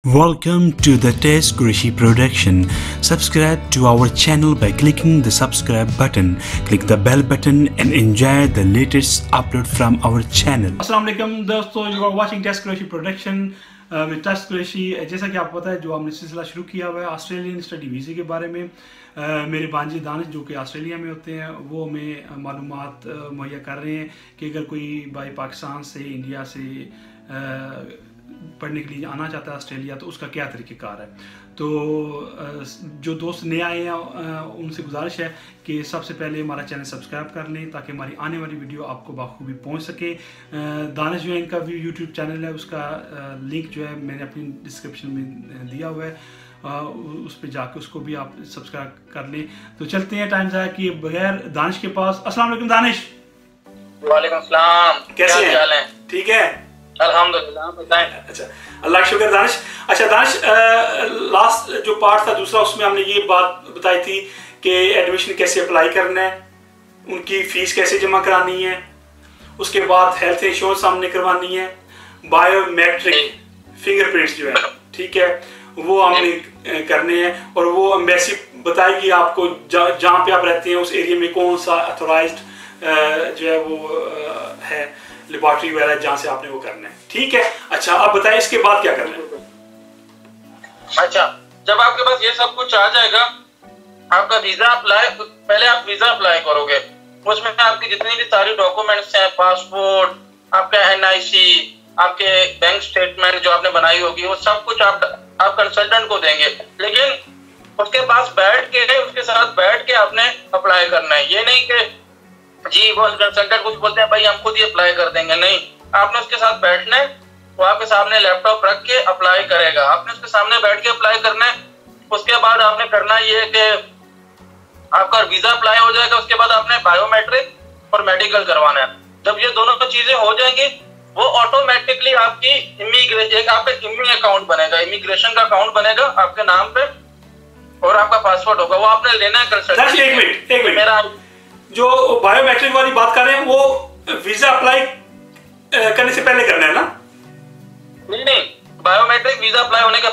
Welcome to the Test Qureshi production. Subscribe to our channel by clicking the subscribe button. Click the bell button and enjoy the latest upload from our channel. अस्सलाम वालेकुम दोस्तों, you are watching Test Qureshi production with Test Qureshi। जैसा कि आपको पता है, जो हमने सिलसिला शुरू किया हुआ है ऑस्ट्रेलियन स्टडी वीज़े के बारे में। मेरे भांजे दानिश जो कि ऑस्ट्रेलिया में होते हैं वो हमें मालूमात मुहैया कर रहे हैं कि अगर कोई भाई पाकिस्तान से इंडिया से पढ़ने के लिए आना चाहता है ऑस्ट्रेलिया तो उसका क्या तरीक़ेकार है। तो जो दोस्त नए आए हैं उनसे गुजारिश है कि सबसे पहले हमारा चैनल सब्सक्राइब कर लें ताकि हमारी आने वाली वीडियो आपको बखूबी पहुंच सके। दानिश जो है इनका भी यूट्यूब चैनल है, उसका लिंक जो है मैंने अपनी डिस्क्रिप्शन में दिया हुआ है, उस पर जाके उसको भी आप सब्सक्राइब कर लें। तो चलते हैं टाइम ज़ाया किए बगैर दानिश के पास। अस्सलाम वालेकुम दानिश। वालेकुम सलाम, कैसे हैं? ठीक है अल्हम्दुलिल्लाह, बताएं। अच्छा, अल्लाह का शुक्र दानिश। अच्छा दानिश, लास्ट जो पार्ट था दूसरा, उसमें हमने ये बात बताई थी कि एडमिशन कैसे अप्लाई करना है, उनकी फ़ीस कैसे जमा करानी है, उसके बाद हेल्थ इंश्योरेंस हमने करवानी है, बायोमेट्रिक फिंगरप्रिंट्स जो है, ठीक है, वो हमने करने हैं और वो एम्बेसी बताएगी आपको जहाँ पे आप रहते हैं उस एरिया में कौन सा अथोराइज्ड जो है वो है लेबॉर्ट्री वगैरह जहाँ से आपने वो करना है, ठीक है। अच्छा, अब बताएं इसके बाद क्या करना है। अच्छा, जब आपके पास ये सब कुछ आ जाएगा, आपका वीजा अप्लाई, पहले आप वीजा अप्लाई करोगे, उसमें आपकी जितनी भी सारी डॉक्यूमेंट्स हैं, पासपोर्ट, आपका NIC, आपके बैंक स्टेटमेंट जो आपने बनाई होगी, वो सब कुछ आप कंसल्टेंट को देंगे। लेकिन उसके पास उसके साथ बैठ के आपने अप्लाई करना है। ये नहीं कि जी वो कंसल्टेंट कुछ बोलते हैं भाई हम खुद ही अप्लाई कर देंगे, नहीं, आपने उसके साथ बैठना है, वो आपके सामने लैपटॉप रख के अप्लाई करेगा, आपने उसके सामने बैठ के अप्लाई करना है। उसके बाद आपने करना ये कि आपका वीजा अप्लाई हो जाएगा, उसके बाद आपने बायोमेट्रिक और मेडिकल करवाना है। जब ये दोनों चीजें हो जाएंगी, वो ऑटोमेटिकली आपकी आपका इमी अकाउंट बनेगा, इमिग्रेशन का अकाउंट बनेगा आपके नाम पे, और आपका पासपोर्ट होगा, वो आपने लेना है कंसल्टेंट। एक मिनट मेरा जो बायोमेट्रिक वाली बात कर रहे हैं वो वीजा अप्लाई करने से पहले करना है ना? नहीं, बायोमेट्रिक वीजा अप्लाई होने के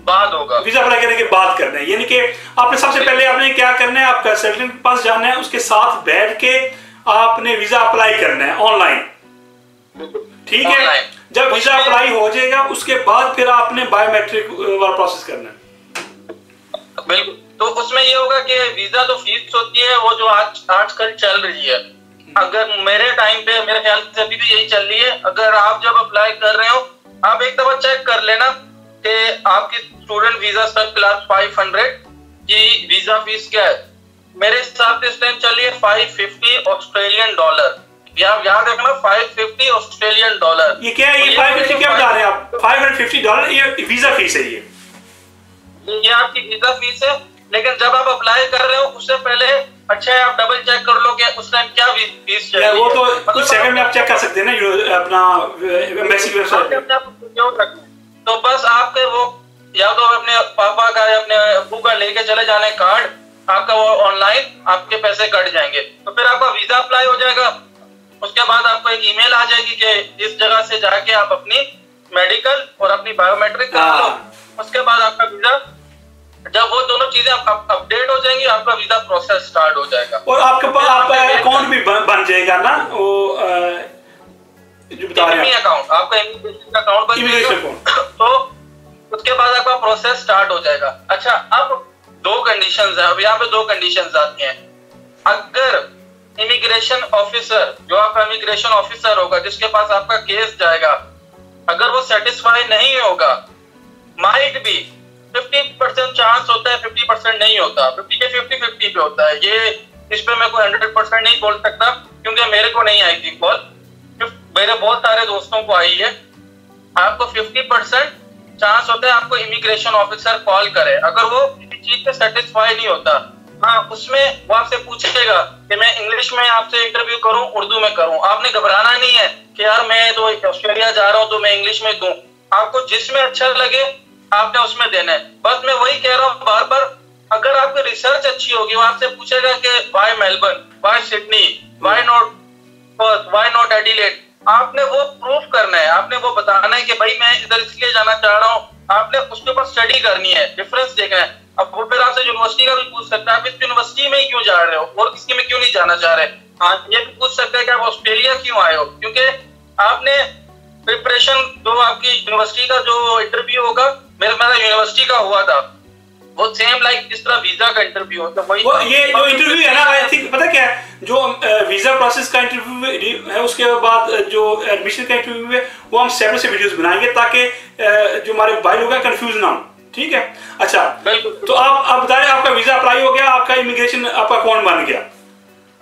बाद होगा। वीजा अप्लाई करने के बाद करना है, यानी कि आपने सबसे पहले आपने क्या करना है, आप कंसल्टेंट के पास जाना है, उसके साथ बैठ के आपने वीजा अप्लाई करना है ऑनलाइन, ठीक है। जब वीजा अप्लाई हो जाएगा उसके बाद फिर आपने बायोमेट्रिक वाला प्रोसेस करना है। बिल्कुल, तो उसमें ये होगा कि वीजा जो फीस होती है वो जो आजकल चल रही है, अगर मेरे टाइम पे मेरे ख्याल से अभी भी यही चल रही है, अगर आप जब अप्लाई कर रहे हो आप एक दफा चेक कर लेना कि आपकी स्टूडेंट वीजा सब क्लास 500 की वीजा फीस क्या है। मेरे हिसाब से इस टाइम चल रही है $550 ऑस्ट्रेलियन। आप याद रखना, $550 ऑस्ट्रेलियन। ये क्या है, ये 550 क्या बता रहे हैं आप? $550 ये वीजा फीस है, ये आपकी वीजा फीस है। लेकिन जब आप अप्लाई कर रहे हो उससे पहले अच्छा है आप डबल चेक कर लो कि उस टाइम क्या फीस चल रही है। वो तो कुछ सेकंड में आप चेक कर सकते हैं ना, अपना एम्बेसी वेबसाइट पे। तो बस आपके वो या तो अपने पापा का या अपने अब्बू का लेके चले जाने कार्ड, आपका वो ऑनलाइन आपके पैसे कट जाएंगे, तो फिर आपका वीजा अप्लाई हो जाएगा। उसके बाद आपको एक ईमेल आ जाएगी कि इस जगह से जाके आप अपनी मेडिकल और अपनी बायोमेट्रिक करा लो। उसके बाद आपका वीजा, जब वो दोनों चीजें अपडेट हो जाएंगी, आपका वीजा प्रोसेस स्टार्ट हो जाएगा और आपके पास आपका अकाउंट भी बन जाएगा ना, वो जो बता रहे हैं अकाउंट, आपका इमिग्रेशन अकाउंट बन जाएगा। तो उसके बाद आपका प्रोसेस स्टार्ट हो जाएगा। अच्छा, अब दो कंडीशंस हैं, अब यहाँ पे दो कंडीशंस आती हैं। अगर इमिग्रेशन ऑफिसर, जो आपका इमिग्रेशन ऑफिसर होगा जिसके पास आपका केस जाएगा, अगर वो सेटिस्फाई नहीं होगा, माइट बी 50% चांस होता है, 50% नहीं होता, 50 के 50-50 पे होता है। ये इस पे मैं कोई 100% नहीं बोल सकता क्योंकि मेरे को नहीं आई थी कॉल, मेरे बहुत सारे दोस्तों को आई है। आपको 50% चांस होता है आपको इमिग्रेशन ऑफिसर कॉल करे, अगर वो किसी चीज पे सेटिस्फाई नहीं होता। हाँ, उसमें वो आपसे पूछेगा कि मैं इंग्लिश में आपसे इंटरव्यू करूं, उर्दू में करूं। आपने घबराना नहीं है कि यार मैं तो ऑस्ट्रेलिया जा रहा हूं तो मैं इंग्लिश में दूं, आपको जिसमें अच्छा लगे आपने उसमें देना है। बस मैं वही कह रहा हूँ बार बार, अगर आपकी रिसर्च अच्छी होगी, वो आपसे पूछेगा कि why Melbourne, why Sydney, why not Perth, why not Adelaide, आपने वो प्रूफ करना है, आपने वो बताना है कि भाई मैं इधर इसलिए जाना चाह रहा हूँ। आपने उसके ऊपर स्टडी करनी है, डिफरेंस देखना है। अब वो फिर आपसे यूनिवर्सिटी का भी पूछ सकता है, आप इस यूनिवर्सिटी में क्यों जा रहे हो और किसी में क्यों नहीं जाना चाह रहे। हाँ, ये भी पूछ सकता है कि आप ऑस्ट्रेलिया क्यों आए हो, क्योंकि आपने प्रिपरेशन जो आपकी यूनिवर्सिटी का जो इंटरव्यू होगा, मेरा यूनिवर्सिटी का हुआ था, वो सेम लाइक जिस तरह वीजा का इंटरव्यू होता है वही। ये जो इंटरव्यू है ना, आई थिंक पता क्या है, जो वीजा प्रोसेस का इंटरव्यू है, उसके बाद जो एडमिशन का इंटरव्यू है, वो हम सेपरेट से वीडियोस बनाएंगे ताकि जो हमारे भाई लोग हैं कंफ्यूज ना हो। ठीक है, अच्छा तो आप बता रहे आपका वीजा अप्लाई हो गया, आपका इमिग्रेशन आपका अकाउंट बन गया,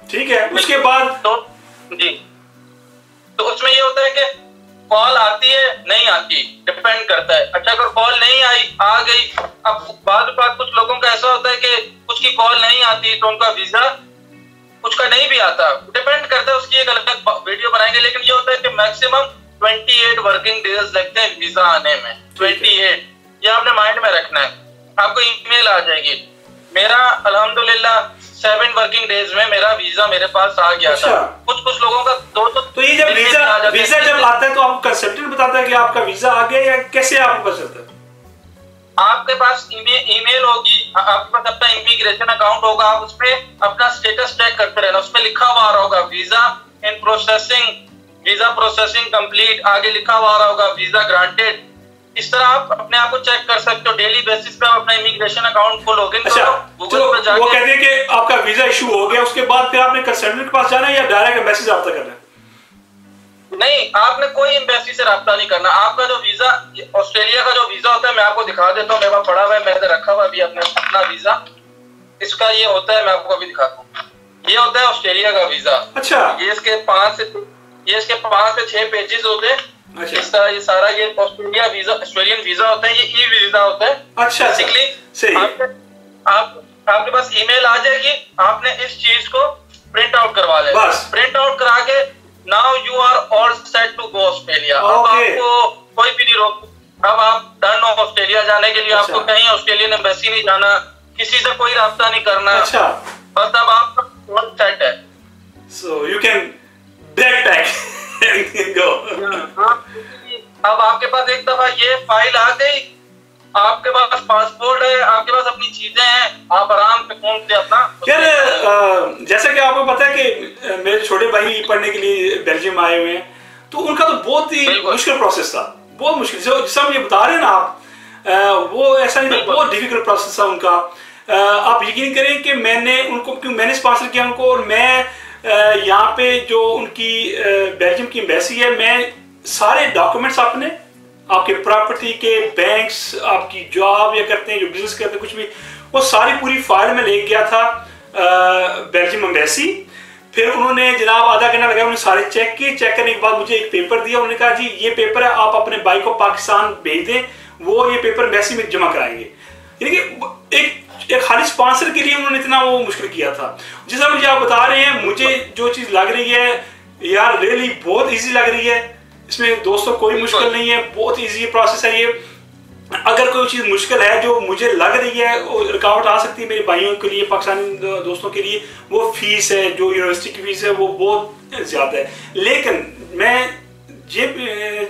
ठीक है, उसके बाद जी तो उसमें ये होता है कि कॉल आती है नहीं आती, डिपेंड करता है। अच्छा अगर कॉल नहीं आई, आ गई, अब बाद कुछ लोगों का ऐसा होता है कि कुछ की कॉल नहीं आती तो उनका वीजा, कुछ का नहीं भी आता, डिपेंड करता है, उसकी एक अलग वीडियो बनाएंगे। लेकिन ये होता है कि मैक्सिमम 28 वर्किंग डेज लगते हैं वीजा आने में, 28, ये आपने माइंड में रखना है। आपको ईमेल आ जाएगी, मेरा अल्हम्दुलिल्लाह 7 वर्किंग डेज में मेरा वीजा मेरे पास आ गया था। कुछ लोगों का तो ये जब वीजा जब आता है तो आपको कंसल्टेंट बताता है कि आपका वीजा आ गया, या कैसे आपको पता चलता है? आपके पास ईमेल होगी, आपके पास अपना इमिग्रेशन अकाउंट होगा, आप उसमें अपना स्टेटस चेक करते रहना, उसमें लिखा हुआ आ रहा होगा visa in processing, visa processing complete, आगे लिखा हुआ आ रहा होगा वीजा ग्रांटेड। इस तरह आप अपने आप को चेक कर सकते हो डेली बेसिस पे। आप अपना इमिग्रेशन अकाउंट को लॉगिन करो, गूगल पे जाके, वो कहते हैं कि आपका वीजा इशू हो गया, उसके बाद फिर आपने कंसल्टेंट के पास जाना है या डायरेक्ट मैसेज रब्ता करना है? नहीं, आपने कोई एम्बेसी से रब्ता नहीं करना। आपका जो वीजा, ऑस्ट्रेलिया का जो वीजा होता है, मैं आपको दिखा देता हूँ, मेरे पास पड़ा हुआ है, मैंने रखा हुआ अभी अपना वीजा। इसका ये होता है, मैं आपको अभी दिखाता हूँ, ये होता है ऑस्ट्रेलिया का वीजा। अच्छा, ये इसके 5 से 6 पेजेस होते हैं। अच्छा, इसका ये सारा ये ऑस्ट्रेलिया वीजा, ऑस्ट्रेलियन वीजा होता है, ये ई वीजा होता है। अच्छा, बेसिकली सही, आपके पास ईमेल आ जाएगी, आपने इस चीज को प्रिंट आउट करवा लेना। प्रिंट आउट करा के now you are all set to go Australia. अब आपको कोई भी नहीं रोक, अब आप डन हो ऑस्ट्रेलिया जाने के लिए। आपको कहीं ऑस्ट्रेलियन एम्बेसी नहीं जाना, किसी से कोई रास्ता नहीं करना। अच्छा, बस अब आपका ऑल सेट है, so you can backpack and go. अब आपके पास एक दफा ये फाइल आ गई, आपके पास पासपोर्ट है, आपके पास अपनी चीजें हैं, आप आराम से फोन से अपना। यार जैसा कि आपको पता है कि मेरे छोटे भाई पढ़ने के लिए बेल्जियम आए हुए हैं, तो उनका तो बहुत ही मुश्किल प्रोसेस था, बहुत मुश्किल। जो सब ये बता रहे हैं ना आप, वो ऐसा नहीं, बहुत डिफिकल्ट प्रोसेस था उनका। आप यकीन करें कि मैंने उनको, क्यों मैंने स्पॉन्सर किया उनको, और मैं यहाँ पे जो उनकी बेल्जियम की एम्बेसी है, मैं सारे डॉक्यूमेंट्स अपने, आपके प्रॉपर्टी के, बैंक्स, आपकी जॉब या करते हैं जो बिजनेस करते हैं कुछ भी, वो सारी पूरी फाइल में ले गया था बेल्जियम एम्बेसी। फिर उन्होंने जनाब आधा घंटा लगा, उन्होंने सारे चेक किए। चेक करने के बाद मुझे एक पेपर दिया, उन्होंने कहा जी ये पेपर है, आप अपने भाई को पाकिस्तान भेज दें, वो ये पेपर एम्बेसी में जमा कराएंगे। यानी कि एक खाली स्पॉन्सर के लिए उन्होंने इतना वो मुश्किल किया था। जैसा मुझे आप बता रहे हैं, मुझे जो चीज़ लग रही है यार रियली बहुत इजी लग रही है, इसमें दोस्तों कोई मुश्किल नहीं है, बहुत इजी प्रोसेस है ये। अगर कोई चीज़ मुश्किल है जो मुझे लग रही है, रुकावट आ सकती है मेरे भाइयों के लिए, पाकिस्तानी दोस्तों के लिए, वो फीस है, जो यूनिवर्सिटी की फीस है, वो बहुत ज़्यादा है। लेकिन मैं ये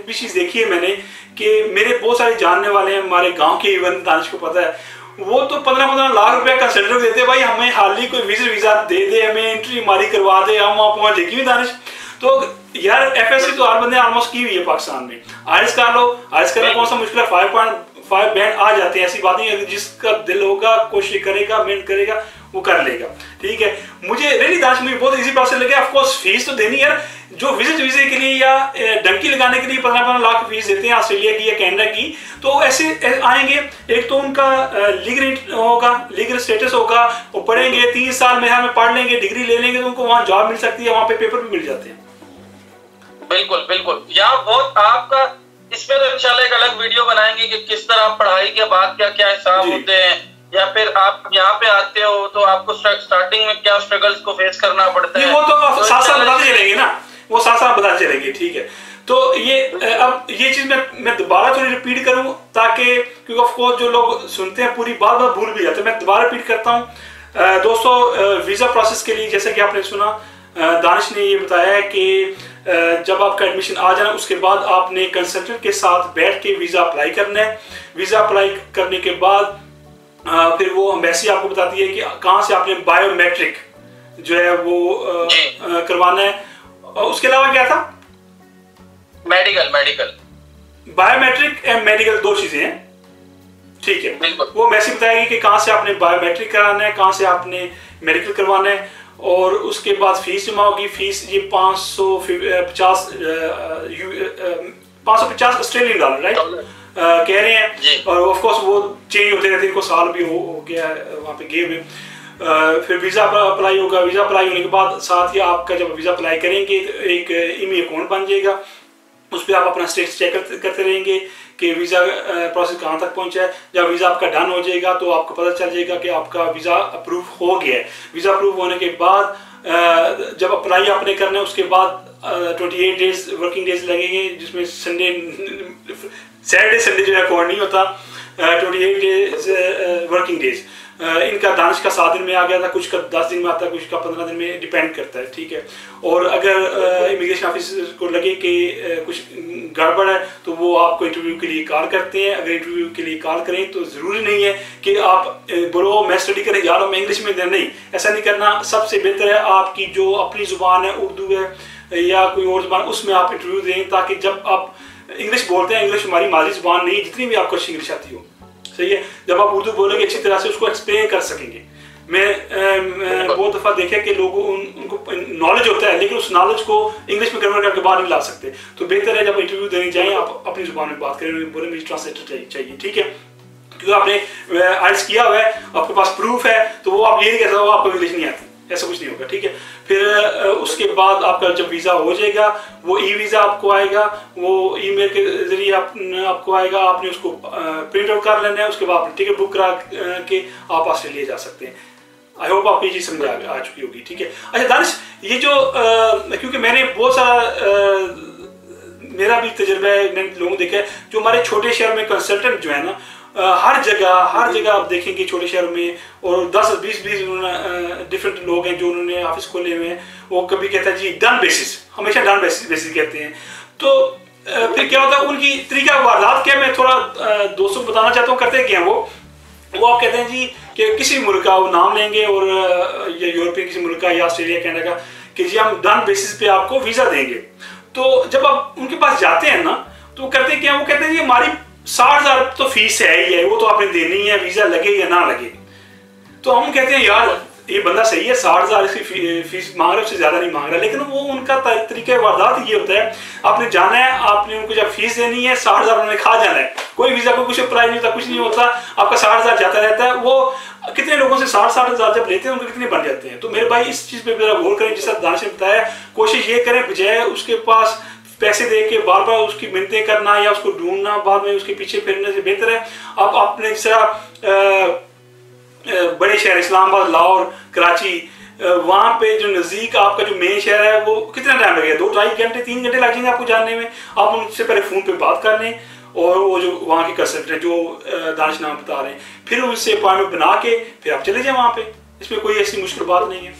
भी चीज़ देखी है मैंने कि मेरे बहुत सारे जानने वाले हैं, हमारे गाँव के, इवन दानिश को पता है, वो तो 15-15 लाख रुपए का सेंटर देते, भाई हमें हाल ही कोई वीजा दे दे, हमें एंट्री हमारी करवा दे, हम वहाँ पहुँच जाएगी दानिश। तो यार एफएससी तो हर बंदे ऑलमोस्ट की हुई है पाकिस्तान में। आइल्स कर लो, आइल्स करना कौन सा मुश्किल है, 5.5 बैंड आ जाते हैं, ऐसी बात नहीं है। जिसका दिल होगा, कोशिश करेगा, मेहनत करेगा, वो कर लेगा। ठीक है, मुझे रियली दानिश में बहुत इजी प्रोसेस लगे। ऑफ कोर्स फीस तो देनी है, जो विजिट वीजे के लिए या डंकी लगाने के लिए 15-15 लाख फीस देते हैं ऑस्ट्रेलिया की या कनाडा की, तो ऐसे आएंगे। एक तो उनका लीगल होगा, लीगल स्टेटस होगा, वो पढ़ेंगे 3 साल में पढ़ लेंगे, डिग्री ले लेंगे, तो उनको वहाँ जॉब मिल सकती है, वहाँ पे पेपर भी मिल जाते हैं। बिल्कुल बिल्कुल, यहाँ बहुत आपका, इसमें तो इंशाल्लाह एक अलग वीडियो बनाएंगे कि किस तरह पढ़ाई के बाद क्या क्या हिसाब होते हैं, या फिर आप यहाँ पे आते हो तो आपको स्टार्टिंग में क्या स्ट्रगल्स को फेस करना पड़ता है, वो तो साथ-साथ बताते चलेंगे ना, वो साथ-साथ बताते चलेंगे। ठीक है, तो ये अब ये चीज मैं दोबारा थोड़ी रिपीट करूं, ताकि क्योंकि ऑफ कोर्स जो लोग सुनते हैं पूरी बात भूल भी जाते हैं, मैं दोबारा रिपीट करता हूं। दोस्तों, वीजा प्रोसेस के लिए जैसे कि आपने सुना, दानिश ने ये बताया है कि जब आपका एडमिशन आ जाना उसके बाद आपने कंसल्टेंट के साथ बैठ के वीज़ा अप्लाई करना है। वीज़ा अप्लाई करने के बाद फिर वो एम्बेसी आपको बताती है कि कहाँ से आपने बायोमेट्रिक जो है वो करवाना है। उसके अलावा क्या था? मेडिकल बायोमेट्रिक एंड मेडिकल दो चीजें हैं, ठीक है। वो एम्बेसी बताएगी कि कहाँ से आपने बायोमेट्रिक कराना है, कहाँ से आपने मेडिकल करवाना है, और उसके बाद फीस जमा होगी। फीस ये 550 ऑस्ट्रेलियन डॉलर राइट कह रहे हैं, और ऑफ कोर्स वो चेंज होते रहते हैं, इनको साल भी हो गया वहाँ पे गए हुए। फिर वीज़ा अप्लाई होगा। वीज़ा अप्लाई होने के बाद साथ ही आपका जब वीज़ा अप्लाई करेंगे तो एक ईमेल अकाउंट बन जाएगा, उस पर आप अपना स्टेटस चेक करते रहेंगे कि वीज़ा प्रोसेस कहाँ तक पहुँचा है। जब वीज़ा आपका डन हो जाएगा तो आपको पता चल जाएगा कि आपका वीज़ा अप्रूव हो गया है। वीज़ा अप्रूव होने के बाद जब अप्लाई आपने करना है उसके बाद 28 डेज वर्किंग डेज लगेंगे, जिसमें सैटरडे संडे जो है अकाउंट नहीं होता। 28 डेज वर्किंग डेज इनका दानिश का 7 दिन में आ गया था, कुछ का 10 दिन में आता है, कुछ का 15 दिन में डिपेंड करता है, ठीक है। और अगर इमिग्रेशन ऑफिसर को लगे कि कुछ गड़बड़ है तो वो आपको इंटरव्यू के लिए कॉल करते हैं। अगर इंटरव्यू के लिए कॉल करें तो ज़रूरी नहीं है कि आप बोलो मैं स्टडी करें यार मैं इंग्लिश में नहीं, ऐसा नहीं करना। सबसे बेहतर है आपकी जो अपनी ज़ुबान है, उर्दू है या कोई और ज़ुबान, उसमें आप इंटरव्यू दें, ताकि जब आप इंग्लिश बोलते हैं, इंग्लिश हमारी मादरी ज़ुबान नहीं, जितनी भी आपको अच्छी इंग्लिश आती हो, सही है, जब आप उर्दू बोलेंगे अच्छी तरह से उसको एक्सप्लेन कर सकेंगे। मैं बहुत दफ़ा देखा कि लोगों उनको नॉलेज होता है लेकिन उस नॉलेज को इंग्लिश में कन्वर्ट करके बाहर नहीं ला सकते। तो बेहतर है जब इंटरव्यू देने जाएं आप अपनी ज़ुबान में बात करें, बोले मुझे ट्रांसलेटर चाहिए, ठीक है, क्योंकि आपने आइल्स किया हुआ है, आपके पास प्रूफ है, तो वो आप ये नहीं कह सकते आपको इंग्लिश नहीं आती, ऐसा कुछ नहीं होगा, ठीक है। फिर उसके बाद आपका जब वीज़ा हो जाएगा वो ई वीज़ा आपको आएगा, वो ईमेल के ज़रिए आपको आएगा, आपने उसको प्रिंट आउट कर लेना है। उसके बाद टिकट बुक करा के आप ऑस्ट्रेलिया जा सकते हैं। आई होप आपको ये चीज़ समझ आ चुकी होगी, ठीक है। अच्छा दानिश, ये जो क्योंकि मैंने बहुत सारा मेरा भी तजुर्बा है, मैंने लोगों देखा है जो हमारे छोटे शहर में कंसल्टेंट जो है ना, हर जगह आप देखेंगे छोटे शहर में, और 10-20 डिफरेंट लोग हैं जो उन्होंने ऑफिस खोले हुए हैं। वो कभी कहता है जी डन बेसिस, हमेशा डन बेसिस कहते हैं। तो फिर क्या होता है उनकी तरीका वारदात क्या, मैं थोड़ा दोस्तों को बताना चाहता हूँ करते क्या वो आप कहते हैं जी कि किसी मुल्क का वो नाम लेंगे, और या यूरोपियन किसी मुल्क का या ऑस्ट्रेलिया कनाडा का, कि जी हम डन बेसिस पे आपको वीज़ा देंगे। तो जब आप उनके पास जाते हैं ना तो करते क्या, वो कहते हैं जी हमारी 60,000 तो फीस है ही है, वो तो आपने देनी है, वीज़ा लगे या ना लगे। तो हम कहते हैं यार ये बंदा सही है, 60,000 इसकी फीस मांग रहा है, उससे ज़्यादा नहीं मांग रहा। लेकिन वो उनका तरीका वारदात ये होता है, आपने जाना है, आपने उनको जब फीस देनी है, 60,000 उन्होंने खा जाना है। कोई वीज़ा को कुछ अप्लाई नहीं होता, कुछ नहीं होता, आपका 60,000 जाता रहता है। वो कितने लोगों से 60,000 जब लेते हैं उनको कितने बन जाते हैं। तो मेरे भाई इस चीज़ पर गौर करें, जिस दानिश ने बताया, कोशिश ये करें बजाय उसके पास पैसे दे के बार बार उसकी मिन्नतें करना या उसको ढूंढना, बाद में उसके पीछे फिरने से बेहतर है आप अपने जैसा बड़े शहर इस्लामाबाद, लाहौर, कराची, वहाँ पे जो नज़दीक आपका जो मेन शहर है वो कितना टाइम लगेगा, 2-2.5 घंटे 3 घंटे लग जाएंगे आपको जानने में। आप उनसे पहले फ़ोन पे बात कर लें, और वो जो वहाँ के कंसल्टेंट जो दानिश नाम बता रहे हैं, फिर उनसे अपॉइंटमेंट बना के फिर आप चले जाएँ वहाँ पे। इसमें कोई ऐसी मुश्किल बात नहीं है।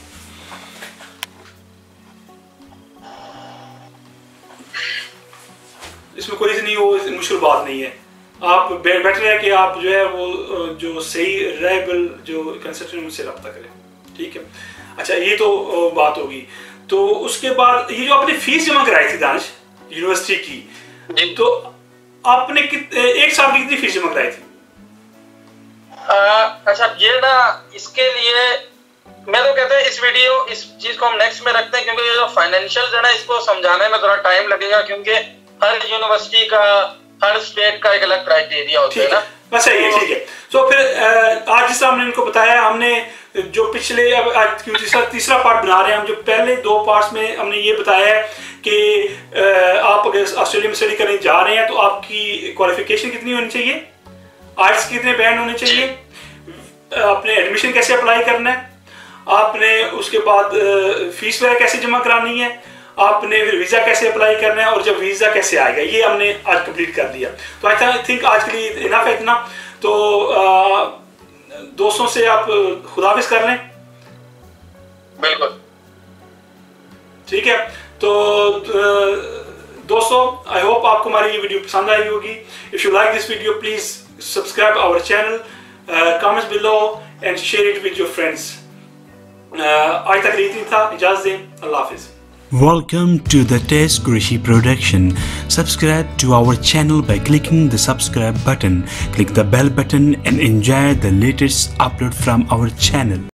इसमें कोई नहीं हो, मुश्किल बात नहीं है। आप बेटर है कि आप जो है वो जो सही रिलायबल जो कंसल्टेंट उनसे रब्ता करें, ठीक है। अच्छा ये तो बात होगी। तो उसके बाद ये जो आपने फीस जमा कराई थी दानिश यूनिवर्सिटी की, तो आपने एक साल की कितनी फीस जमा कराई थी? अच्छा ये ना, इसके लिए मैं तो कहता है इस चीज को हम नेक्स्ट में रखते हैं, क्योंकि ये जो फाइनेंशियल है ना, इसको समझाने में थोड़ा टाइम लगेगा, क्योंकि हर यूनिवर्सिटी का, हर स्टेट का एक अलग क्राइटेरिया होता है ना। बस सही है, ठीक है। तो फिर आज जिस हमने इनको बताया, हमने जो पिछले अब आज तीसरा पार्ट बना रहे हैं हम, जो पहले 2 पार्ट्स में हमने ये बताया है कि आप अगर ऑस्ट्रेलिया में स्टडी करने जा रहे हैं तो आपकी क्वालिफिकेशन कितनी होनी चाहिए, आर्ट्स कितने बैंड होने चाहिए, आपने एडमिशन कैसे अप्लाई करना है, आपने उसके बाद फीस वगैरह कैसे जमा करानी है, आपने फिर वीज़ा कैसे अप्लाई करना है, और जब वीज़ा कैसे आएगा, ये हमने आज कंप्लीट कर दिया। तो आई थिंक आज के लिए इनफ है इतना। तो दोस्तों से आप खुदाफिज कर लें। बिल्कुल ठीक है। तो दोस्तों, आई होप आपको हमारी ये वीडियो पसंद आई होगी। If you like this video, please subscribe our channel, comments below and share it with your friends. आज तक इतना था, इजाजत दें, अल्लाह हाफिज। Welcome to the Test Qureshi production. Subscribe to our channel by clicking the subscribe button. Click the bell button and enjoy the latest upload from our channel.